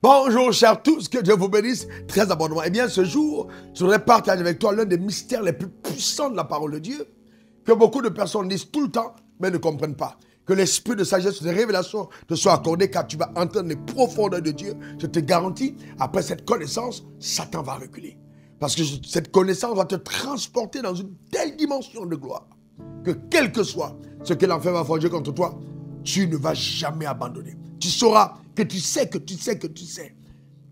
Bonjour chers tous, que Dieu vous bénisse très abondamment. Eh bien ce jour, je voudrais partager avec toi l'un des mystères les plus puissants de la parole de Dieu, que beaucoup de personnes disent tout le temps, mais ne comprennent pas. Que l'esprit de sagesse, de révélation te soit accordé, car tu vas entendre les profondeurs de Dieu. Je te garantis, après cette connaissance, Satan va reculer. Parce que cette connaissance va te transporter dans une telle dimension de gloire, que quel que soit ce que l'enfer va forger contre toi, tu ne vas jamais abandonner. Tu sauras que tu sais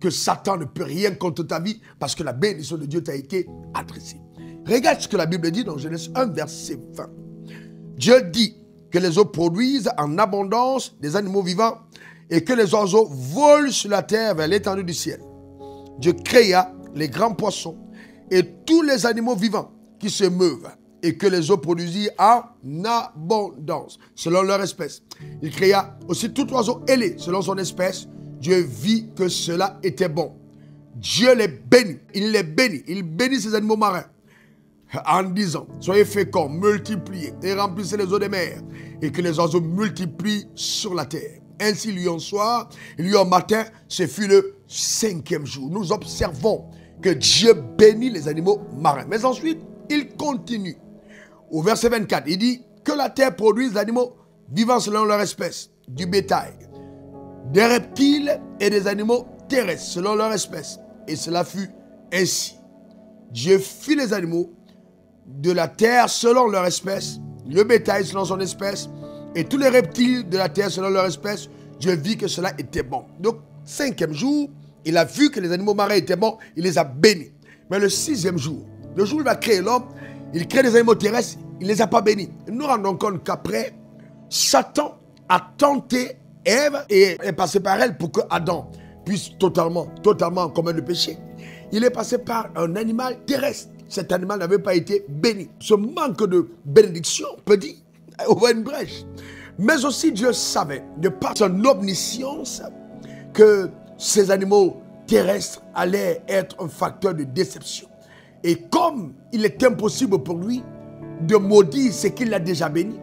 que Satan ne peut rien contre ta vie parce que la bénédiction de Dieu t'a été adressée. Regarde ce que la Bible dit dans Genèse 1, verset 20. Dieu dit que les eaux produisent en abondance des animaux vivants et que les oiseaux volent sur la terre vers l'étendue du ciel. Dieu créa les grands poissons et tous les animaux vivants qui se meuvent et que les eaux produisirent en abondance, selon leur espèce. Il créa aussi tout oiseau ailé, selon son espèce. Dieu vit que cela était bon. Dieu les bénit, il bénit ces animaux marins, en disant, soyez féconds, multipliez et remplissez les eaux des mers, et que les oiseaux multiplient sur la terre. Ainsi, il y eut un soir, il y eut un matin, ce fut le 5e jour. Nous observons que Dieu bénit les animaux marins. Mais ensuite, il continue. Au verset 24, il dit que la terre produise des animaux vivants selon leur espèce, du bétail, des reptiles et des animaux terrestres selon leur espèce. Et cela fut ainsi. Dieu fit les animaux de la terre selon leur espèce, le bétail selon son espèce, et tous les reptiles de la terre selon leur espèce. Dieu vit que cela était bon. Donc, 5e jour, il a vu que les animaux marins étaient bons, il les a bénis. Mais le 6e jour, le jour où il a créé l'homme, il crée des animaux terrestres, il ne les a pas bénis. Nous nous rendons compte qu'après, Satan a tenté Ève et est passé par elle pour que Adam puisse totalement commettre le péché. Il est passé par un animal terrestre. Cet animal n'avait pas été béni. Ce manque de bénédiction peut dire ouvrir une brèche. Mais aussi Dieu savait, de par son omniscience, que ces animaux terrestres allaient être un facteur de déception. Et comme il est impossible pour lui de maudire ce qu'il a déjà béni,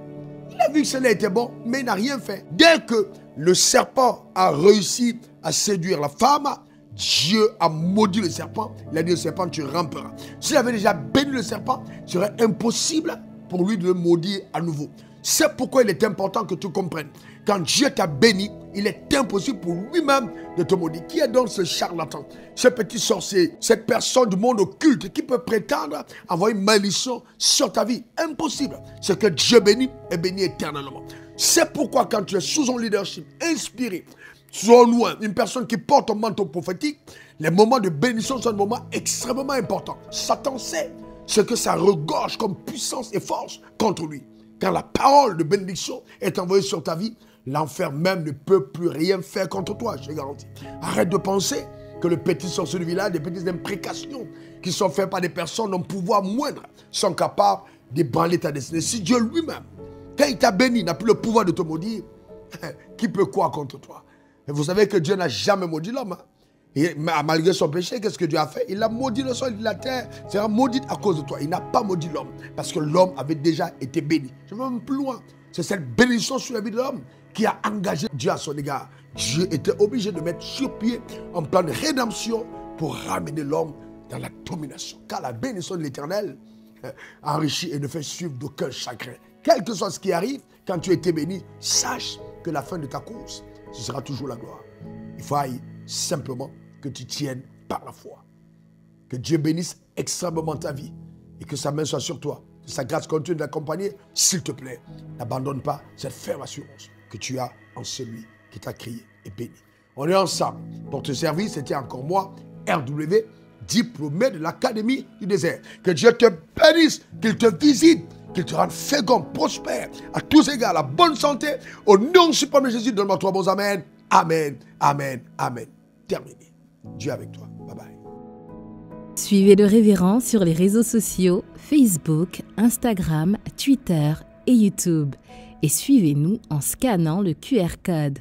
il a vu que cela était bon, mais il n'a rien fait. Dès que le serpent a réussi à séduire la femme, Dieu a maudit le serpent. Il a dit au serpent, tu ramperas. S'il avait déjà béni le serpent, ce serait impossible pour lui de le maudire à nouveau. C'est pourquoi il est important que tu comprennes. Quand Dieu t'a béni, il est impossible pour lui-même de te maudire. Qui est donc ce charlatan, ce petit sorcier, cette personne du monde occulte qui peut prétendre avoir une malédiction sur ta vie? Impossible. Ce que Dieu bénit est béni éternellement. C'est pourquoi quand tu es sous son leadership, inspiré, sous loin, une personne qui porte un manteau prophétique, les moments de bénédiction sont des moments extrêmement importants. Satan sait ce que ça regorge comme puissance et force contre lui. Quand la parole de bénédiction est envoyée sur ta vie, l'enfer même ne peut plus rien faire contre toi, je te garantis. Arrête de penser que le petit sorcier du village, des petites imprécations qui sont faites par des personnes d'un pouvoir moindre, sont capables d'ébranler ta destinée. Si Dieu lui-même, quand il t'a béni, n'a plus le pouvoir de te maudire, qui peut quoi contre toi? Et vous savez que Dieu n'a jamais maudit l'homme. Et malgré son péché, qu'est-ce que Dieu a fait? Il a maudit le sol, la terre sera maudite à cause de toi. Il n'a pas maudit l'homme parce que l'homme avait déjà été béni. Je vais même plus loin. C'est cette bénédiction sur la vie de l'homme qui a engagé Dieu à son égard. Dieu était obligé de mettre sur pied un plan de rédemption pour ramener l'homme dans la domination. Car la bénédiction de l'Éternel enrichit et ne fait suivre d'aucun chagrin. Quel que soit ce qui arrive, quand tu as été béni, sache que la fin de ta course, ce sera toujours la gloire. Il faut simplement que tu tiennes par la foi. Que Dieu bénisse extrêmement ta vie et que sa main soit sur toi. Que sa grâce continue d'accompagner. S'il te plaît, n'abandonne pas cette ferme assurance que tu as en celui qui t'a créé et béni. On est ensemble pour te servir. C'était encore moi, RW, diplômé de l'Académie du désert. Que Dieu te bénisse, qu'il te visite, qu'il te rende fécond, prospère, à tous égards, la bonne santé. Au nom suprême de Jésus, donne-moi trois bons amen. Amen, amen, amen. Terminé. Dieu avec toi. Bye bye. Suivez le révérend sur les réseaux sociaux, Facebook, Instagram, Twitter et YouTube. Et suivez-nous en scannant le QR code.